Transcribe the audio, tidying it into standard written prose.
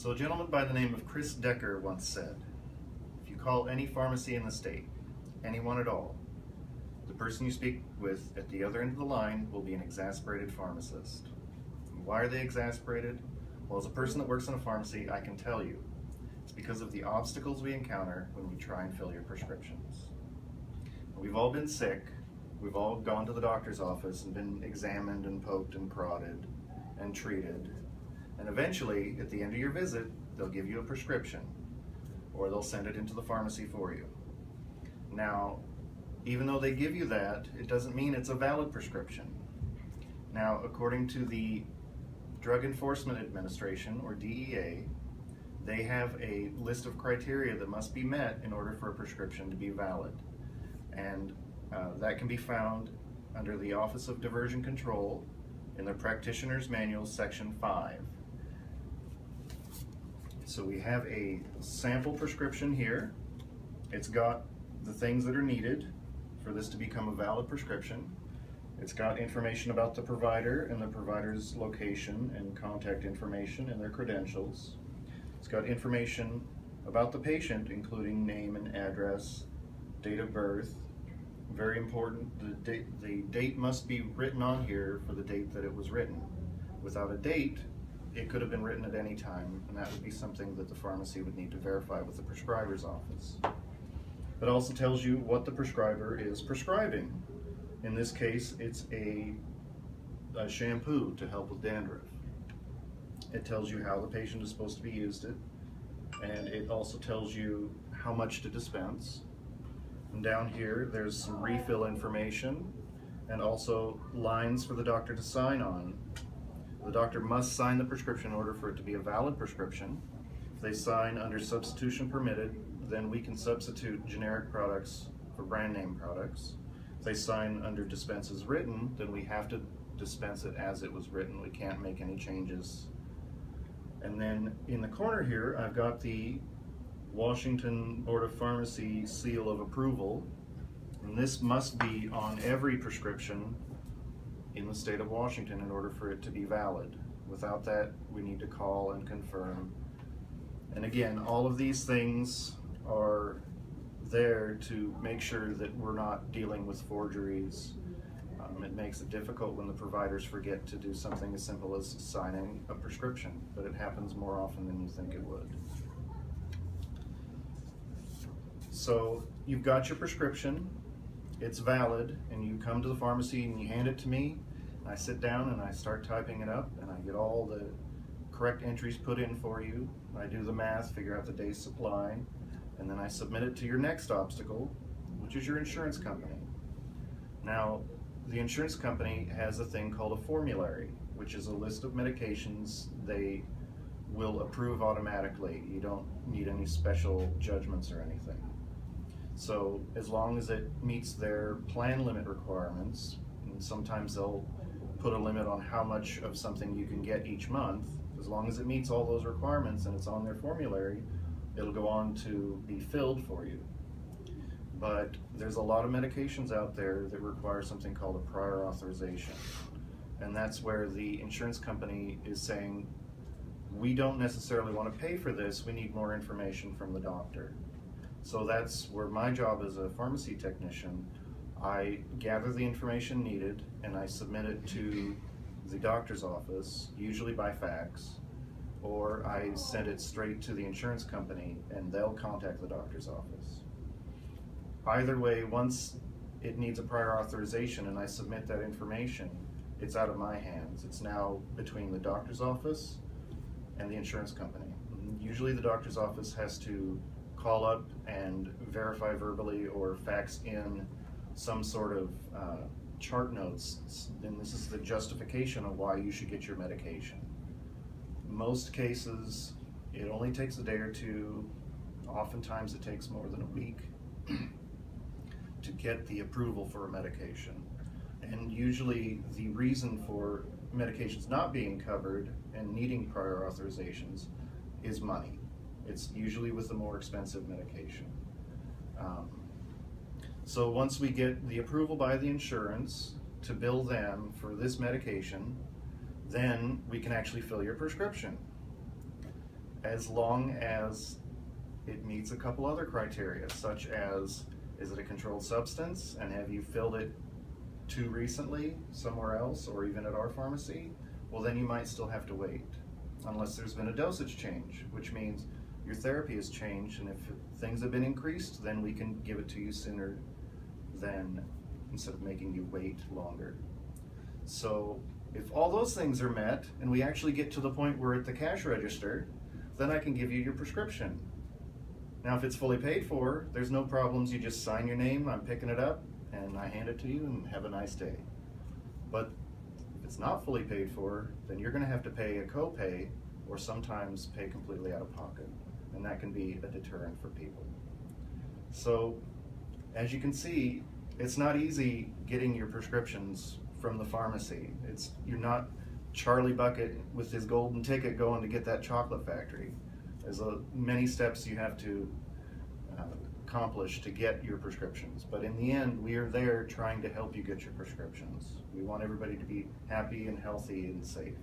So a gentleman by the name of Chris Decker once said, if you call any pharmacy in the state, anyone at all, the person you speak with at the other end of the line will be an exasperated pharmacist. And why are they exasperated? Well, as a person that works in a pharmacy, I can tell you, it's because of the obstacles we encounter when we try and fill your prescriptions. We've all been sick, we've all gone to the doctor's office and been examined and poked and prodded and treated. And eventually, at the end of your visit, they'll give you a prescription, or they'll send it into the pharmacy for you. Now, even though they give you that, it doesn't mean it's a valid prescription. Now, according to the Drug Enforcement Administration, or DEA, they have a list of criteria that must be met in order for a prescription to be valid. And that can be found under the Office of Diversion Control in their Practitioner's Manual, Section 5. So we have a sample prescription here. It's got the things that are needed for this to become a valid prescription. It's got information about the provider and the provider's location and contact information and their credentials. It's got information about the patient, including name and address, date of birth. Very important, the date must be written on here for the date that it was written. Without a date, it could have been written at any time, and that would be something that the pharmacy would need to verify with the prescriber's office. It also tells you what the prescriber is prescribing. In this case, it's a shampoo to help with dandruff. It tells you how the patient is supposed to be used it, and it also tells you how much to dispense. And down here, there's some refill information and also lines for the doctor to sign on. The doctor must sign the prescription in order for it to be a valid prescription. If they sign under substitution permitted, then we can substitute generic products for brand name products. If they sign under dispense as written, then we have to dispense it as it was written. We can't make any changes. And then in the corner here, I've got the Washington Board of Pharmacy seal of approval. And this must be on every prescription in the state of Washington in order for it to be valid. Without that, we need to call and confirm. And again, all of these things are there to make sure that we're not dealing with forgeries. It makes it difficult when the providers forget to do something as simple as signing a prescription, but it happens more often than you think it would. So you've got your prescription, it's valid, and you come to the pharmacy and you hand it to me, and I sit down and I start typing it up, and I get all the correct entries put in for you. I do the math, figure out the day's supply, and then I submit it to your next obstacle, which is your insurance company. Now, the insurance company has a thing called a formulary, which is a list of medications they will approve automatically. You don't need any special judgments or anything. So as long as it meets their plan limit requirements, and sometimes they'll put a limit on how much of something you can get each month, as long as it meets all those requirements and it's on their formulary, it'll go on to be filled for you. But there's a lot of medications out there that require something called a prior authorization. And that's where the insurance company is saying, we don't necessarily want to pay for this, we need more information from the doctor. So that's where my job as a pharmacy technician, I gather the information needed and I submit it to the doctor's office, usually by fax, or I send it straight to the insurance company and they'll contact the doctor's office. Either way, once it needs a prior authorization and I submit that information, it's out of my hands. It's now between the doctor's office and the insurance company. Usually the doctor's office has to call up and verify verbally or fax in some sort of chart notes, and this is the justification of why you should get your medication. Most cases, it only takes a day or two. Oftentimes it takes more than a week to get the approval for a medication. And usually the reason for medications not being covered and needing prior authorizations is money. It's usually with the more expensive medication. So once we get the approval by the insurance to bill them for this medication, then we can actually fill your prescription. as long as it meets a couple other criteria, such as, is it a controlled substance, and have you filled it too recently somewhere else or even at our pharmacy? Well, then you might still have to wait, unless there's been a dosage change, which means your therapy has changed, and if things have been increased, then we can give it to you sooner than instead of making you wait longer. So if all those things are met and we actually get to the point where at the cash register, then I can give you your prescription. Now, if it's fully paid for, there's no problems. You just sign your name, I'm picking it up, and I hand it to you, and have a nice day. But if it's not fully paid for, then you're going to have to pay a copay or sometimes pay completely out of pocket. And that can be a deterrent for people. So, as you can see, it's not easy getting your prescriptions from the pharmacy. You're not Charlie Bucket with his golden ticket going to get that chocolate factory. There's many steps you have to accomplish to get your prescriptions. But in the end, we are there trying to help you get your prescriptions. We want everybody to be happy and healthy and safe.